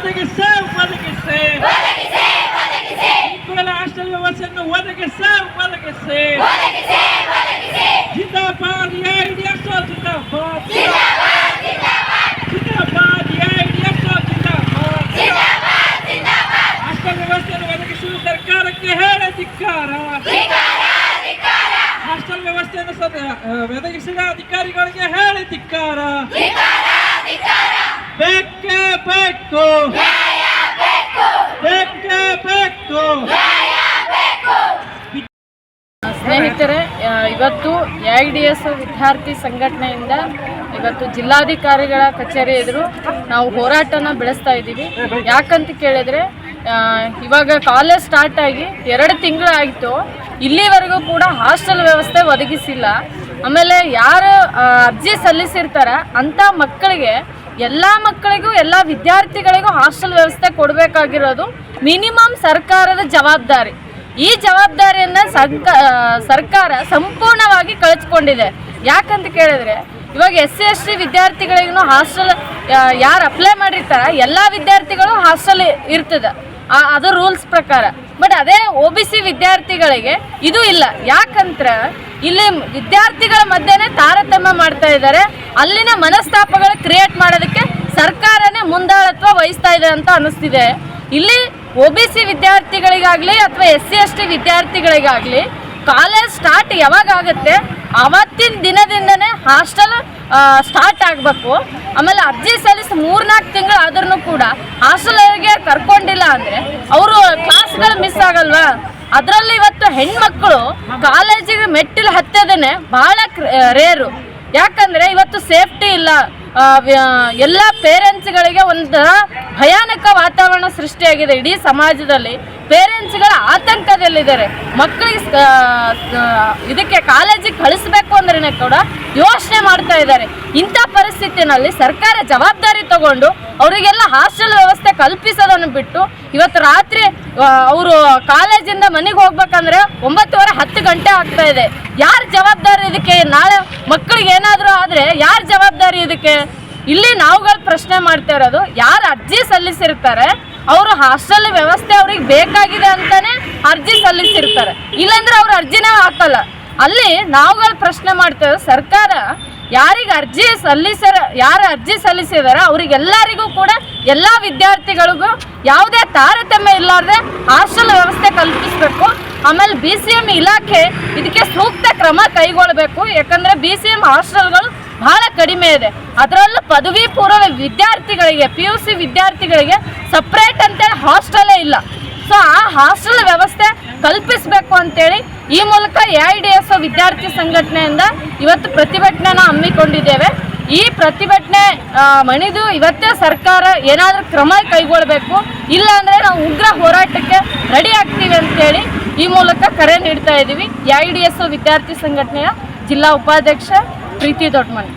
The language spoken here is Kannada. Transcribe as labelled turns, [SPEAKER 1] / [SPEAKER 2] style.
[SPEAKER 1] ಒದಗಿಸಿ ಮಕ್ಕಳ ಹಾಸ್ಟೆಲ್ ವ್ಯವಸ್ಥೆಯನ್ನು ಒದಗಿಸಿ ಜಿಂದಾಬಾದ್ AIDF ಜಿಂದಾಬಾದ್ AIDF ಜಿಂದಾಬಾದ್ ಹಾಸ್ಟೆಲ್ ವ್ಯವಸ್ಥೆಯನ್ನು ಒದಗಿಸುವ ಸರ್ಕಾರಕ್ಕೆ ಹೇಳಿ ಧಿಕ್ಕಾರ ಹಾಸ್ಟೆಲ್ ವ್ಯವಸ್ಥೆಯನ್ನು ಒದಗಿಸಿದ ಅಧಿಕಾರಿಗಳಿಗೆ ಹೇಳಿ ಧಿಕ್ಕಾರ ಬೇಕೇ ಬೇಕು
[SPEAKER 2] ಸ್ನೇಹಿತರೆ, ಇವತ್ತು AIDS ವಿದ್ಯಾರ್ಥಿ ಸಂಘಟನೆಯಿಂದ ಇವತ್ತು ಜಿಲ್ಲಾಧಿಕಾರಿಗಳ ಕಚೇರಿ ಎದುರು ನಾವು ಹೋರಾಟನ ಬೆಳೆಸ್ತಾ ಇದ್ದೀವಿ. ಯಾಕಂತ ಕೇಳಿದರೆ ಇವಾಗ ಕಾಲೇಜ್ ಸ್ಟಾರ್ಟ್ ಆಗಿ 2 ತಿಂಗಳಾಯಿತು, ಇಲ್ಲಿವರೆಗೂ ಕೂಡ ಹಾಸ್ಟೆಲ್ ವ್ಯವಸ್ಥೆ ಒದಗಿಸಿಲ್ಲ. ಆಮೇಲೆ ಯಾರು ಅರ್ಜಿ ಸಲ್ಲಿಸಿರ್ತಾರ ಅಂಥ ಮಕ್ಕಳಿಗೆ ಎಲ್ಲ ವಿದ್ಯಾರ್ಥಿಗಳಿಗೂ ಹಾಸ್ಟೆಲ್ ವ್ಯವಸ್ಥೆ ಕೊಡಬೇಕಾಗಿರೋದು ಮಿನಿಮಮ್ ಸರ್ಕಾರದ ಜವಾಬ್ದಾರಿ. ಈ ಜವಾಬ್ದಾರಿಯನ್ನು ಸರ್ಕಾರ ಸಂಪೂರ್ಣವಾಗಿ ಕಳೆದುಕೊಂಡಿದೆ. ಯಾಕಂತ ಕೇಳಿದ್ರೆ ಇವಾಗ SC/ST ವಿದ್ಯಾರ್ಥಿಗಳಿಗೂ ಹಾಸ್ಟೆಲ್ ಯಾರು ಅಪ್ಲೈ ಮಾಡಿರ್ತಾರ ಎಲ್ಲ ವಿದ್ಯಾರ್ಥಿಗಳು ಹಾಸ್ಟೆಲ್ ಇರ್ತದೆ, ಅದು ರೂಲ್ಸ್ ಪ್ರಕಾರ. ಬಟ್ ಅದೇ OBC ವಿದ್ಯಾರ್ಥಿಗಳಿಗೆ ಇದು ಇಲ್ಲ. ಯಾಕಂದ್ರೆ ಇಲ್ಲಿ ವಿದ್ಯಾರ್ಥಿಗಳ ಮಧ್ಯೆ ತಾರತಮ್ಯ ಮಾಡ್ತಾ ಇದ್ದಾರೆ. ಅಲ್ಲಿನ ಮನಸ್ತಾಪಗಳು ಕ್ರಿಯೇಟ್ ಮಾಡೋದಕ್ಕೆ ಸರ್ಕಾರನೇ ಮುಂದಾಳತ್ವ ವಹಿಸ್ತಾ ಇದೆ ಅಂತ ಅನ್ನಿಸ್ತಿದೆ. ಇಲ್ಲಿ OBC ವಿದ್ಯಾರ್ಥಿಗಳಿಗಾಗಲಿ ಅಥವಾ SC/ST ವಿದ್ಯಾರ್ಥಿಗಳಿಗಾಗಲಿ ಕಾಲೇಜ್ ಸ್ಟಾರ್ಟ್ ಯಾವಾಗ ಆಗುತ್ತೆ ಅವತ್ತಿನ ದಿನದಿಂದನೇ ಹಾಸ್ಟೆಲ್ ಸ್ಟಾರ್ಟ್ ಆಗಬೇಕು. ಆಮೇಲೆ ಅರ್ಜಿ ಸಲ್ಲಿಸಿ 3-4 ತಿಂಗಳು ಆದ್ರೂ ಕೂಡ ಹಾಸ್ಟೆಲ್ಗೆ ಕರ್ಕೊಂಡಿಲ್ಲ ಅಂದರೆ ಅವರು ಕ್ಲಾಸ್ಗಳು ಮಿಸ್ ಆಗಲ್ವಾ? ಅದರಲ್ಲಿ ಇವತ್ತು ಹೆಣ್ಮಕ್ಳು ಕಾಲೇಜಿಗೆ ಮೆಟ್ಟಿಲು ಹತ್ತೋದೇ ಭಾಳ ರೇರು. ಯಾಕಂದರೆ ಇವತ್ತು ಸೇಫ್ಟಿ ಇಲ್ಲ. ಎಲ್ಲ ಪೇರೆಂಟ್ಸ್ಗಳಿಗೆ ಒಂಥರ ಭಯಾನಕ ವಾತಾವರಣ ಸೃಷ್ಟಿಯಾಗಿದೆ. ಇಡೀ ಸಮಾಜದಲ್ಲಿ ಪೇರೆಂಟ್ಸ್ಗಳ ಆತಂಕದಲ್ಲಿದ್ದಾರೆ. ಮಕ್ಕಳಿಗೆ ಇದಕ್ಕೆ ಕಾಲೇಜಿಗೆ ಕಳಿಸ್ಬೇಕು ಅಂದ್ರೆ ಕೂಡ ಯೋಚನೆ ಮಾಡ್ತಾ ಇದ್ದಾರೆ. ಇಂಥ ಪರಿಸ್ಥಿತಿನಲ್ಲಿ ಸರ್ಕಾರ ಜವಾಬ್ದಾರಿ ತಗೊಂಡು ಅವರಿಗೆಲ್ಲ ಹಾಸ್ಟೆಲ್ ವ್ಯವಸ್ಥೆ ಕಲ್ಪಿಸೋದನ್ನು ಬಿಟ್ಟು ಇವತ್ತು ರಾತ್ರಿ ಅವರು ಕಾಲೇಜಿಂದ ಮನೆಗೆ ಹೋಗ್ಬೇಕಂದ್ರೆ 9:30-10 ಗಂಟೆ ಆಗ್ತಾ ಇದೆ. ಯಾರು ಜವಾಬ್ದಾರಿ ಇದಕ್ಕೆ? ನಾಳೆ ಮಕ್ಕಳಿಗೆ ಏನಾದರೂ ಆದರೆ ಯಾರು ಜವಾಬ್ದಾರಿ ಇದಕ್ಕೆ? ಇಲ್ಲಿ ನಾವುಗಳು ಪ್ರಶ್ನೆ ಮಾಡ್ತಾ ಇರೋದು, ಯಾರು ಅರ್ಜಿ ಸಲ್ಲಿಸಿರ್ತಾರೆ ಅವರು ಹಾಸ್ಟೆಲ್ ವ್ಯವಸ್ಥೆ ಅವ್ರಿಗೆ ಬೇಕಾಗಿದೆ ಅಂತಾನೆ ಅರ್ಜಿ ಸಲ್ಲಿಸಿರ್ತಾರೆ, ಇಲ್ಲಾಂದ್ರೆ ಅವ್ರು ಅರ್ಜಿನೇ ಹಾಕಲ್ಲ. ಅಲ್ಲಿ ನಾವುಗಳು ಪ್ರಶ್ನೆ ಮಾಡ್ತಾ ಇರೋದು, ಸರ್ಕಾರ ಯಾರು ಅರ್ಜಿ ಸಲ್ಲಿಸಿದಾರೆ ಅವರಿಗೆಲ್ಲರಿಗೂ ಕೂಡ ಎಲ್ಲ ವಿದ್ಯಾರ್ಥಿಗಳಿಗೂ ಯಾವುದೇ ತಾರತಮ್ಯ ಇಲ್ಲಾರ್ದೆ ಹಾಸ್ಟೆಲ್ ವ್ಯವಸ್ಥೆ ಕಲ್ಪಿಸಬೇಕು. ಆಮೇಲೆ BCM ಇಲಾಖೆ ಇದಕ್ಕೆ ಸೂಕ್ತ ಕ್ರಮ ಕೈಗೊಳ್ಳಬೇಕು. ಯಾಕಂದರೆ BCM ಹಾಸ್ಟೆಲ್ಗಳು ಬಹಳ ಕಡಿಮೆ ಇದೆ. ಅದರಲ್ಲೂ ಪದವಿ ಪೂರ್ವ ವಿದ್ಯಾರ್ಥಿಗಳಿಗೆ PUC ವಿದ್ಯಾರ್ಥಿಗಳಿಗೆ ಸಪ್ರೇಟ್ ಅಂತೇಳಿ ಹಾಸ್ಟೆಲೇ ಇಲ್ಲ. ಸೊ ಆ ಹಾಸ್ಟೆಲ್ ವ್ಯವಸ್ಥೆ ಕಲ್ಪಿಸಬೇಕು ಅಂತೇಳಿ ಈ ಮೂಲಕ AIDS ವಿದ್ಯಾರ್ಥಿ ಸಂಘಟನೆಯಿಂದ ಇವತ್ತು ಪ್ರತಿಭಟನೆನ ಹಮ್ಮಿಕೊಂಡಿದ್ದೇವೆ. ಈ ಪ್ರತಿಭಟನೆ ಮಣಿದು ಇವತ್ತೇ ಸರ್ಕಾರ ಏನಾದರೂ ಕ್ರಮ ಕೈಗೊಳ್ಳಬೇಕು, ಇಲ್ಲಾಂದರೆ ನಾವು ಉಗ್ರ ಹೋರಾಟಕ್ಕೆ ರೆಡಿ ಆಗ್ತೀವಿ ಅಂತೇಳಿ ಈ ಮೂಲಕ ಕರೆ ನೀಡ್ತಾ ಇದ್ದೀವಿ. AIDS ವಿದ್ಯಾರ್ಥಿ ಸಂಘಟನೆಯ ಜಿಲ್ಲಾ ಉಪಾಧ್ಯಕ್ಷ ಪ್ರೀತಿ ದೊಡ್ಡಮನಿ.